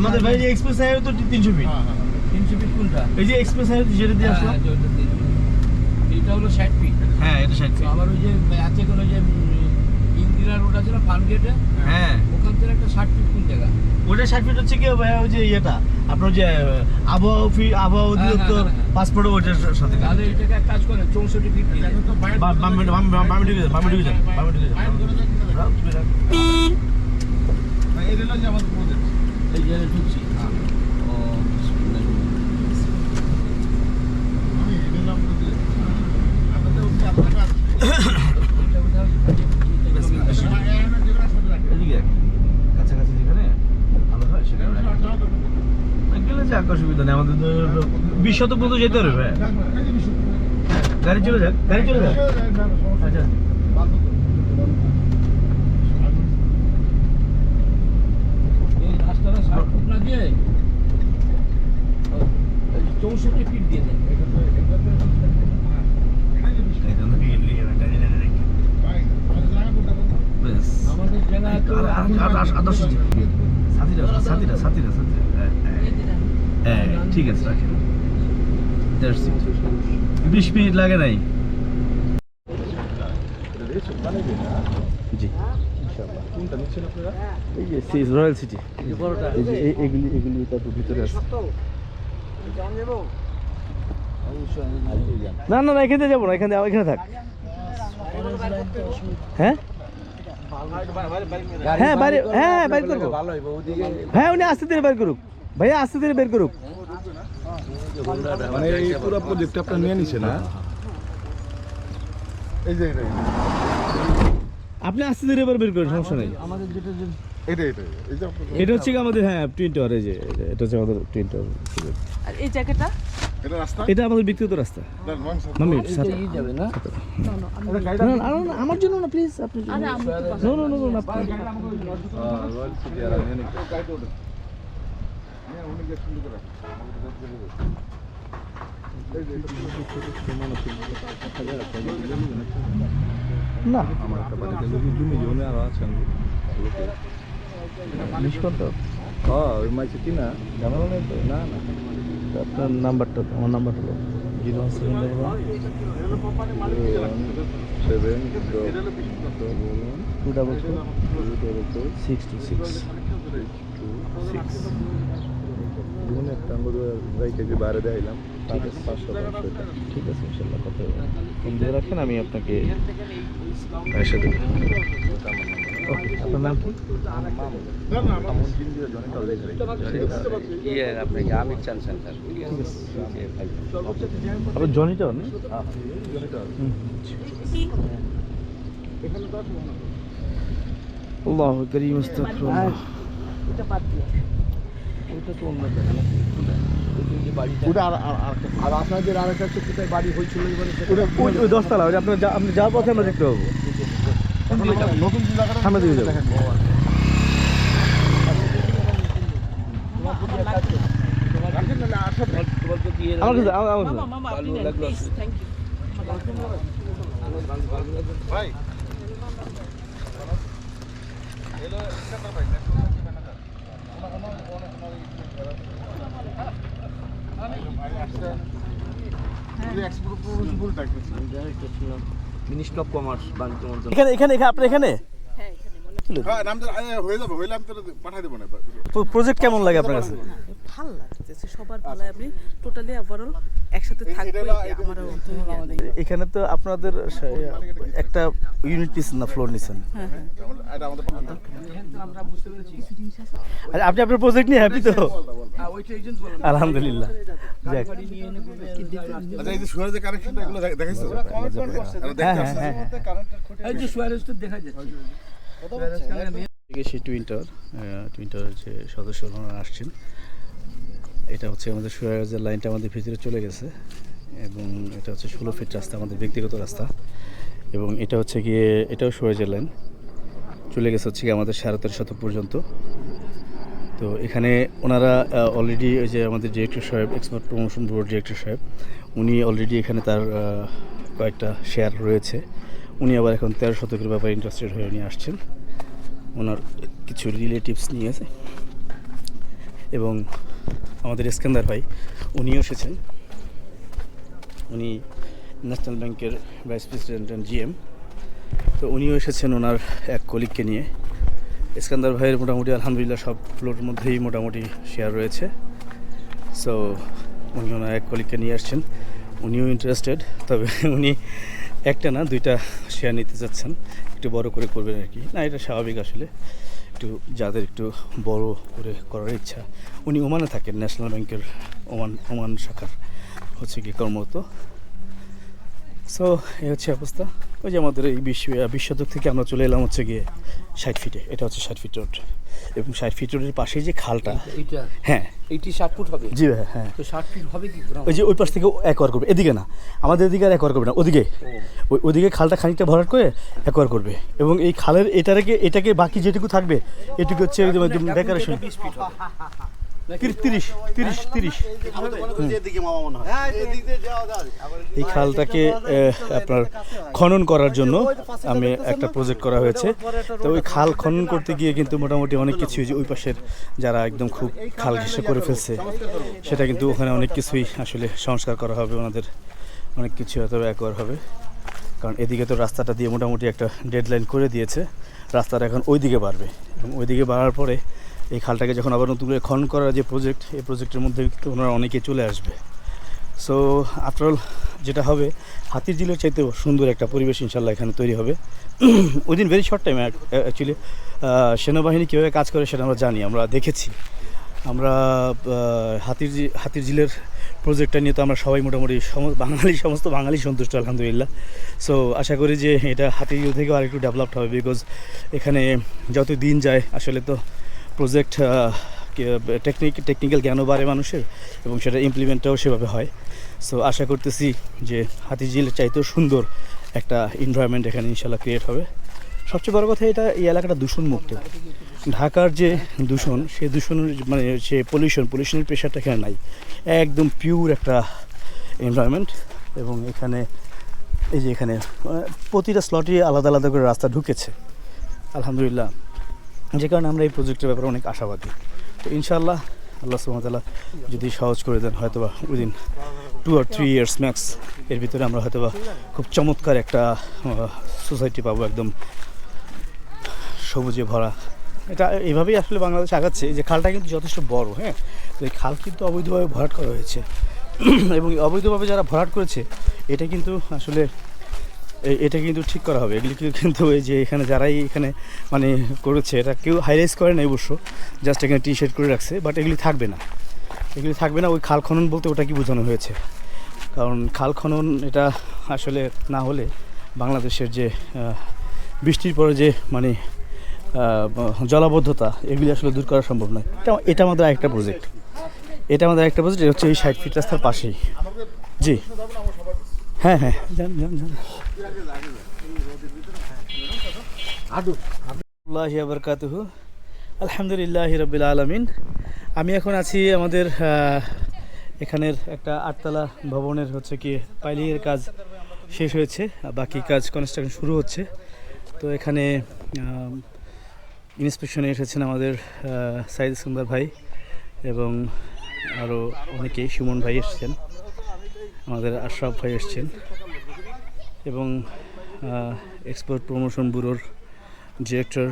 আমাদের ভাই যে এক্সপ্রেস হাইওয়ে তো 300 ফিট। 300 ফিট কোনটা? এই যে এক্সপ্রেস হাইওয়ে যেটা দিয়ে আসলাম, এটা হলো 60 ফিট। হ্যাঁ এটা 60 ফিট। আবার ওই যে আছে কোন যে ইন্দিরা রোড আছে না ফার্ম গেটে, হ্যাঁ ওখান থেকে একটা 60 ফিট কোন জায়গা? ওটা 60 ফিট হচ্ছে কি ভাই, ওই যে ইয়েটা আপনার যে আবহাওয়া অধিদপ্তর পাসপোর্ট ওইটার সাথে। তাহলে এটাকে এক কাজ করে 64 ফিট দিয়ে দেন। বামে ঢুকে যান, বামে ঢুকে যান। এই রেল যে আমাদের প্রজেক্ট এই যে ঢুকছি। ও আমি এই নাম তো দিয়ে আমাদের উপরে আপনারা এদিকে কাছাকাছি যেখানে ভালো হয় সেখানে গেলে যাক, অসুবিধা নেই। আমাদের 20 শতক পর্যন্ত যেতে হবে ভাই। গাড়ি চলে যাক, গাড়ি চলে যাক। আচ্ছা এই রাস্তাটা 60 ফুট না দিয়ে 64 ফিট দিয়ে দেন। আমাদের জায়গা তো ঠিক আছে রাখেন। 20 মিনিট লাগে নাই। জি কোনটা নিচ্ছেন আপনারা? এই যে রয়্যাল সিটি, এই যে এগুলি তার ভিতরে আছে। না না না, এখানে যাবো না, এখানে থাক। হ্যাঁ হ্যাঁ বাইরে, হ্যাঁ বাইর করবো। হ্যাঁ উনি আস্তে ধীরে বের করুক ভাইয়া, আস্তে ধীরে বের করুক। মানে এই পুরো প্রজেক্ট আপনারা নিয়ে নিছেন না? এই যে আপনি আস্তে ধীরে বের করুন, সমস্যা নেই। আমাদের যেটা যে এটা এই যে এটা হচ্ছে কি আমাদের, হ্যাঁ টুইন টাওয়ার, এই যে এটা হচ্ছে আমাদের টুইন টাওয়ার। আর এই জায়গাটা এটা রাস্তা এটা আমাদের ব্যক্তিগত রাস্তা। মামি সাথে এই যাবে না? আমার জন্য না প্লিজ, আপনি আরে আমি তো নো নো নো না রয়্যাল সিটি আর নিয়ে নিতে গাইড ওটা হ্যাঁ উনি গেট সুন্দর করে না আমার একটা বাড়িতে জমি জমি আরো আছে নিষ্কন্ত। হ্যাঁ ওই মাইছে কি না জানানো নেই তো না না আপনার নাম্বারটা, আমার নাম্বার হলো 017 7 222 জীবনে একটা আঙ্গুর রাইখে যে বাইরে দেখাইলাম ঠিক আছে 500 ঠিক আছে ইনশাআল্লাহ, কথা হবে। ফোন দিয়ে রাখেন, আমি আপনাকে এসে দেবো। ওকে, আপনার নাম কি? আপনাকে আমি চানছেন স্যার। আপনার জনিটাও না? আল্লাহ করিম আস্তাগফিরুল্লাহ। এটা বাদ দিয়ে ওটা তো অন্য জায়গা না? যে বাড়িটা ওটা আর আপনাদের আরেকটা হচ্ছে কোথায় বাড়ি হয়েছিল এবারে ওই 10 তলা, ওই আপনি যাওয়ার পথে আমরা দেখতে পাবো। নতুন জায়গাটা সামনে দিকে যাবো। আমার কাছে আমার কাছে। মামা আপনি নেন প্লিজ, থ্যাংক ইউ। ভাই মিনিস্ট্রি অফ কমার্স বাণিজ্য মন্ত্রণালয়। এখানে আপনি এখানে হ্যাঁ এখানে মনে হয়ে যাবে হইলে আমি তোরা পাঠাই দেবো না প্রজেক্ট কেমন লাগে আপনার কাছে? ভালো লাগতেছে, সবার ভালো। আপনি টোটালি ওভারঅল একসাথে থাকবো, আমারও এখানে তো আপনাদের একটা ইউনিট নিচ্ছেন না, ফ্লোর নিচ্ছেন। এটা আমাদের আমরা বুঝতে পেরেছি। আচ্ছা, আপনি আপনার প্রজেক্ট নিয়ে হ্যাপি তো? ওইটা এজেন্ট বলেন। আলহামদুলিল্লাহ। যাক। গাড়ি নিয়ে এনে করবে। আচ্ছা এই যে সুয়ারের যে কানেকশনটা এগুলো দেখাইছো হ্যাঁ হ্যাঁ হ্যাঁ এই যে সুয়ারেজ তো দেখা যাচ্ছে। সেই টুইন টাওয়ারের যে সদস্য ওনারা আসছেন, এটা হচ্ছে আমাদের সুয়ারেজের লাইনটা আমাদের ভিতরে চলে গেছে, এবং এটা হচ্ছে 16 ফিট রাস্তা, আমাদের ব্যক্তিগত রাস্তা, এবং এটা হচ্ছে গিয়ে এটাও সুয়ারেজের লাইন চলে গেছে হচ্ছে গিয়ে আমাদের 13.5 শতক পর্যন্ত। তো এখানে ওনারা অলরেডি ওই যে আমাদের ডিরেক্টর সাহেব, এক্সপোর্ট প্রমোশন বোর্ড ডিরেক্টর সাহেব, উনি অলরেডি এখানে তার কয়েকটা শেয়ার রয়েছে। উনি আবার এখন 13 শতকের ব্যাপারে ইন্টারেস্টেড হয়ে উনি আসছেন, ওনার কিছু রিলেটিভস নিয়ে আছে। এবং আমাদের ইস্কান্দার ভাই উনিও এসেছেন। উনি ন্যাশনাল ব্যাংকের ভাইস প্রেসিডেন্ট অ্যান্ড জিএম। তো উনিও এসেছেন ওনার এক কলিগকে নিয়ে। ইস্কান্দার ভাইয়ের মোটামুটি আলহামদুলিল্লাহ সব ফ্লোরের মধ্যেই মোটামুটি শেয়ার রয়েছে। সো উনি ওনার এক কলিগকে নিয়ে আসছেন, উনিও ইন্টারেস্টেড। তবে উনি একটা না দুইটা শেয়ার নিতে চাচ্ছেন, একটু বড় করে করবেন আর কি। না, এটা স্বাভাবিক আসলে, একটু যাদের একটু বড় করে করার ইচ্ছা। উনি ওমানে থাকেন, ন্যাশনাল ব্যাংকের ওমান শাখার হচ্ছে কি কর্মরত। সো এই হচ্ছে অবস্থা। ওই যে আমাদের এই 20 শতক থেকে আমরা চলে এলাম হচ্ছে গিয়ে 60 ফিটে। এটা হচ্ছে 60 ফিট রোড, এবং 60 ফিট রোডের পাশেই যে খালটা, এইটা হ্যাঁ 60 ফুট হবে। জি ভাই, হ্যাঁ। তো 60 ফিট হবে কি? ওই যে ওই পাশ থেকে একোয়ার করবে, এদিকে না, আমাদের এদিকে আর একোয়ার করবে না, ওদিকে ওইদিকে খালটা খানিকটা ভরাট করে একোয়ার করবে। এবং এই খালের এটাকে বাকি যেটুকু থাকবে এটুকু হচ্ছে একদম ডেকোরেশন। 20 ফিট হবে। 30 এই খালটাকে আপনার খনন করার জন্য আমি একটা প্রজেক্ট করা হয়েছে। তো ওই খাল খনন করতে গিয়ে কিন্তু মোটামুটি অনেক কিছু, যে ওই পাশের যারা একদম খুব খাল ঘেঁষে করে ফেলছে, সেটা কিন্তু ওখানে অনেক কিছুই আসলে সংস্কার করা হবে, ওনাদের অনেক কিছু হয়তো একবার হবে। কারণ এদিকে তো রাস্তাটা দিয়ে মোটামুটি একটা ডেডলাইন করে দিয়েছে, রাস্তাটা এখন ওই দিকে বাড়বে, এবং ওই দিকে বাড়ার পরে এই খালটাকে যখন আবার নতুন করে খনন করার যে প্রজেক্ট, এই প্রজেক্টের মধ্যে কিন্তু ওনারা অনেকে চলে আসবে। সো আফটারঅল যেটা হবে, হাতির ঝিলের চাইতেও সুন্দর একটা পরিবেশ ইনশাল্লাহ এখানে তৈরি হবে within very short time. Actually সেনাবাহিনী কীভাবে কাজ করে সেটা আমরা জানি, আমরা দেখেছি। আমরা হাতির ঝিলের প্রজেক্টটা নিয়ে তো আমরা সবাই মোটামুটি সমস্ত বাঙালি সন্তুষ্ট আলহামদুলিল্লাহ। সো আশা করি যে এটা হাতির ঝিল থেকেও আরেকটু ডেভেলপড হবে, বিকজ এখানে যত দিন যায় আসলে তো প্রজেক্ট টেকনিক্যাল জ্ঞানও বাড়ে মানুষের, এবং সেটা ইমপ্লিমেন্টটাও সেভাবে হয়। সো আশা করতেছি যে হাতিঝিলের চাইতেও সুন্দর একটা এনভায়রনমেন্ট এখানে ইনশাল্লাহ ক্রিয়েট হবে। সবচেয়ে বড় কথা, এটা এই এলাকাটা দূষণমুক্ত। ঢাকার যে দূষণ, সেই দূষণের মানে সে পলিউশনের প্রেশারটা এখানে নাই, একদম পিওর একটা এনভায়রনমেন্ট। এবং এখানে এই যে এখানে প্রতিটা স্লটই আলাদা আলাদা করে রাস্তা ঢুকেছে আলহামদুলিল্লাহ, যে কারণে আমরা এই প্রজেক্টের ব্যাপারে অনেক আশাবাদী। তো ইনশাআল্লাহ আল্লাহ সুবহানাহু ওয়া তাআলা যদি সহজ করে দেন, হয়তোবা উইদিন 2 or 3 years ম্যাক্স এর ভিতরে আমরা হয়তোবা খুব চমৎকার একটা সোসাইটি পাবো, একদম সবুজে ভরা। এটা এইভাবেই আসলে বাংলাদেশ আগাচ্ছে। এই যে খালটা কিন্তু যথেষ্ট বড়, হ্যাঁ। তো এই খাল কিন্তু অবৈধভাবে ভরাট করা হয়েছে এবং অবৈধভাবে যারা ভরাট করেছে, এটা কিন্তু আসলে এটা কিন্তু ঠিক করা হবে। এগুলি কিন্তু এই যে এখানে যারাই এখানে মানে করেছে, এটা কেউ হাইরাইজ করে না অবশ্য, জাস্ট এখানে টি শার্ট করে রাখছে। বাট এগুলি থাকবে না। ওই খাল খনন বলতে ওটা কি বোঝানো হয়েছে, কারণ খাল খনন এটা আসলে না হলে বাংলাদেশের যে বৃষ্টির পরে যে মানে জলাবদ্ধতা, এগুলি আসলে দূর করা সম্ভব নয়। এটা আমাদের আরেকটা প্রজেক্ট, এটা হচ্ছে এই 60 ফিট রাস্তার পাশেই। জি হ্যাঁ, যান। আল্লাহি ওয়া বারাকাতুহু। আলহামদুলিল্লাহি রাব্বিল আলামিন। আমি এখন আছি আমাদের এখানের একটা 8তলা ভবনের হচ্ছে কি পাইলিংয়ের কাজ শেষ হয়েছে, বাকি কাজ কনস্ট্রাকশন শুরু হচ্ছে। তো এখানে ইন্সপেকশনে এসেছেন আমাদের সাইদ ইস্কান্দার ভাই, এবং আরও অনেকেই, সুমন ভাই এসেছেন, আমাদের আশরাফ ভাই এসেছেন, এবং এক্সপোর্ট প্রমোশন ব্যুরোর ডিরেক্টর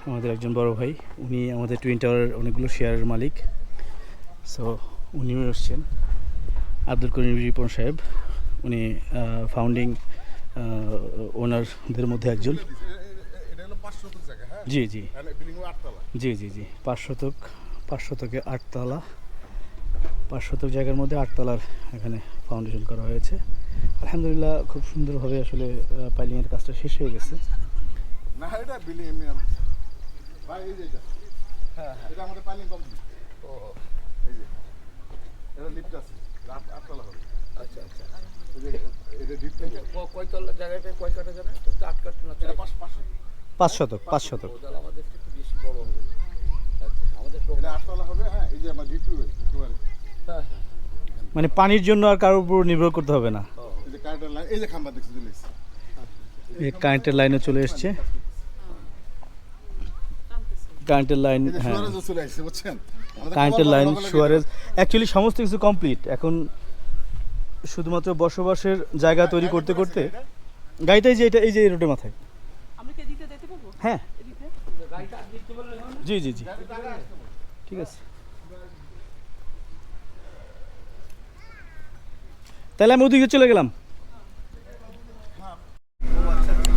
আমাদের একজন বড় ভাই, উনি আমাদের টুইন টাওয়ারের অনেকগুলো শেয়ারের মালিক। সো উনিও এসছেন। আব্দুল করিম রিপন সাহেব, উনি ফাউন্ডিং ওনারদের মধ্যে একজন। জি 5 শতকে 8তলা, 5 শতক জায়গার মধ্যে 8তলার এখানে ফাউন্ডেশন করা হয়েছে। আলহামদুলিল্লাহ খুব সুন্দরভাবে আসলে পাইলিংয়ের কাজটা শেষ হয়ে গেছে। না, এটা বিল্ডিং ভাই, এই যে এটা আমাদের পাইলিং কমপ্লিট। ও এই যে এটা লিফট আছে, 8তলা হবে। আচ্ছা, এই যে এটা লিফট কয়তলা জায়গাটা, কয় কাটা জানেন? তো 8 কাটা না, 5 শতক। তাহলে আমাদের একটু বেশি বড় হবে। আমাদের এটা 8তলা হবে। হ্যাঁ, এই যে আমার ডিপি হ্যাঁ, মানে পানির জন্য আর কারোর উপর নির্ভর করতে হবে না। এই যে কারেন্টের লাইন, এই যে খাম্বা দেখছি চলে এসেছে। এই কারেন্টের লাইনে চলে এসছে। কারেন্টের লাইন, এই যে হ্যাঁ সুয়ারেজও চলে আসছে বুঝছেন আমাদের কারেন্টের কভার লাইন, করা লাগে। সুয়ারেজ, অ্যাকচুয়ালি সমস্ত কিছু কমপ্লিট। এখন শুধুমাত্র বসবাসের জায়গা তৈরি করতে করতে গাড়িটাই যে এই যে এই রোডের মাথায়। আমরা কি এদিকে যেতে পারবো? হ্যাঁ এদিকে? জি জি জি ঠিক আছে। তাহলে আমি ওদিকে চলে গেলাম।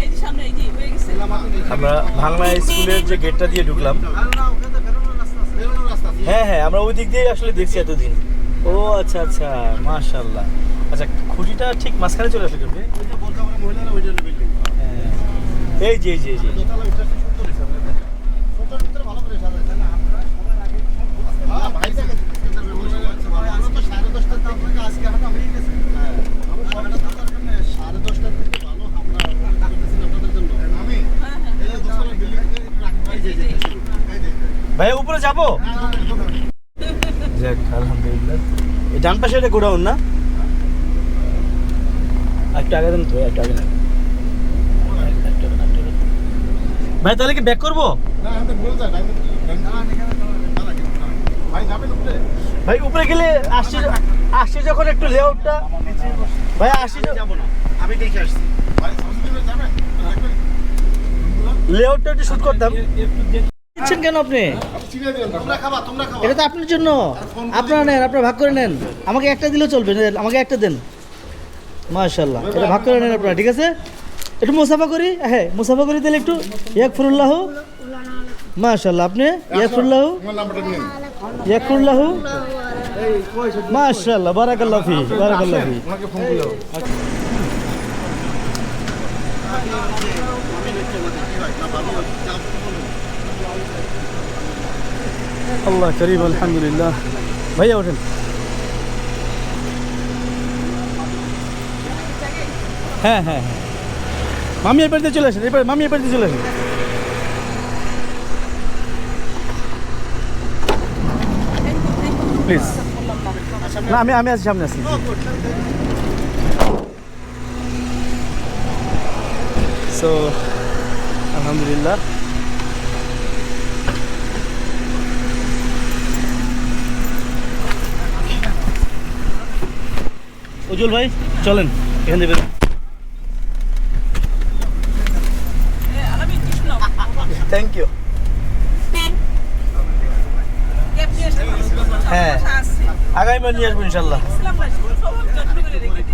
এই যে সামনে, এই যে হয়ে গেছে। আমরা ভাঙলা স্কুলের যে গেটটা দিয়ে ঢুকলাম, বেরোনোর রাস্তা আছে। হ্যাঁ হ্যাঁ আমরা ওই দিক দিয়ে আসলে দেখছি এতদিন। ও আচ্ছা আচ্ছা, মাশাআল্লাহ। আচ্ছা খুঁটিটা ঠিক মাঝখানে চলে আসলে কেমনে? ওই যে বলতে আমরা মহিলারা ওই জন্য বিল্ডিং হ্যাঁ এই যে এই যে এই যে দোতলা উঠে সুন্দর হিসাব সুন্দর ভিতরে ভালো করে সাজায় তাহলে আমরা সবার আগে হ্যাঁ ভাই দেখে সিস্টেমটা ব্যবস্থা করছে ভালো। আমরা তো 10:30টার তার থেকে আজকে হাঁটা হয়ে গেছে। হ্যাঁ আমরা সকালে থাকার জন্য 10:30টার থেকে ভালো আমরা করতেছি আপনাদের জন্য। আমি এই যে দোতলা বিল্ডিং এই যে এই যে ভাইয়া উপরে যাবো? যাক আলহামদুলিল্লাহ। এই ডান পাশে এটা গোডাউন না? একটু আগে দেন তো, একটু আগে দেন। ভাই তাহলে কি ব্যাক করবো? না আমি ভুল যায় ভাই যাবেন উপরে ভাই উপরে গেলে আসছে যখন একটু লেআউটটা, ভাই আসছে যাবো না আমি দেখে আসছি ভাই সামনে যাবেন লেআউটটা একটু শুট করতাম। দিচ্ছেন কেন আপনি? চিনে দিন তোমরা খাবা এটা তো আপনার জন্য, আপনারা নেন, আপনারা ভাগ করে নেন। আমাকে একটা দিলেও চলবে, আমাকে একটা দেন। মাশাআল্লাহ, এটা ভাগ করে নেন আপনারা, ঠিক আছে? একটু মুসাফা করি, হ্যাঁ মুসাফা করি তাহলে একটু। ইয়াকফুরুল্লাহ, মাশাআল্লাহ। আপনি ইয়াকফুরুল্লাহ, আমার নাম্বারটা নিন ইয়াকফুরুল্লাহ, মাশাআল্লাহ, বারাকাল্লাহু ফি, বারাকাল্লাহু ফি। ওনাকে ফোন দিও আল্লাহ করিম, আলহামদুলিল্লাহ। ভাইয়া ওঠেন। হ্যাঁ হ্যাঁ হ্যাঁ, মামি এর বাড়িতে চলে আসেন, এরপরে মামি এর বাড়িতে চলে আসেন। প্লিজ না, আমি আছি, সামনে আছি। সো আলহামদুলিল্লাহ। উজ্জ্বল ভাই চলেন এখান থেকে বেরোন। আমি কৃষ্ণ থ্যাংক ইউ। ক্যাপ নিয়ে আসতে হ্যাঁ আছে। আগামীবার নিয়ে আসবো ইনশাল্লাহ। ইসলাম ভাই সব যত্ন করে রেখে দিই।